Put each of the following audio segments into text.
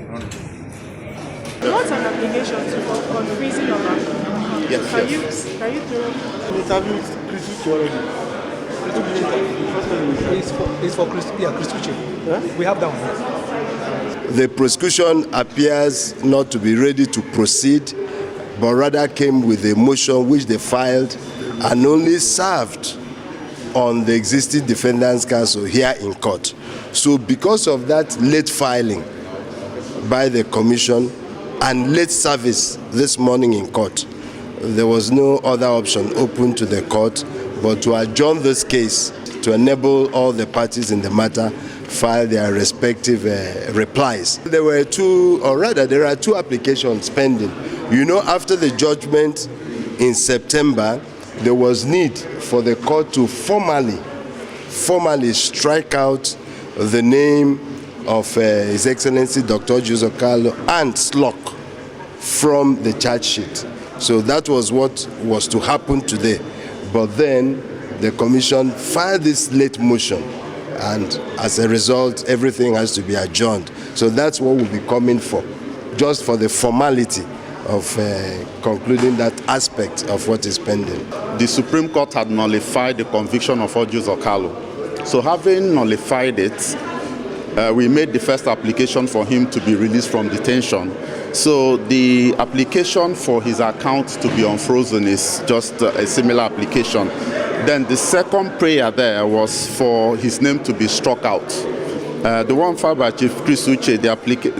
What's an application on freezing of account? Yes, Can yes. you do Interview with Chris already. It's for Chris Uche. Huh? We have that one. The prosecution appears not to be ready to proceed, but rather came with a motion which they filed and only served on the existing defendants' counsel here in court. So because of that late filing by the commission and late service this morning in court, there was no other option open to the court but to adjourn this case to enable all the parties in the matter file their respective replies. There are two applications pending. You know, after the judgment in September, there was need for the court to formally strike out the name of His Excellency Dr. Orji Uzor Kalu and Slok from the charge sheet. So that was what was to happen today. But then the commission filed this late motion, and as a result, everything has to be adjourned. So that's what we'll be coming for, just for the formality of concluding that aspect of what is pending. The Supreme Court had nullified the conviction of Orji Uzor Kalu. So having nullified it, we made the first application for him to be released from detention. So the application for his account to be unfrozen is just a similar application. Then the second prayer there was for his name to be struck out. The one filed by Chief Chris Uche,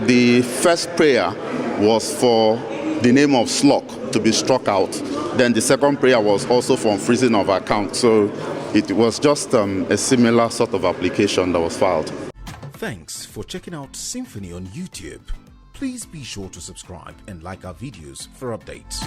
the first prayer was for the name of Slok to be struck out. Then the second prayer was also for unfreezing of account. So it was just a similar sort of application that was filed. Thanks for checking out SYMFONI on YouTube. Please be sure to subscribe and like our videos for updates.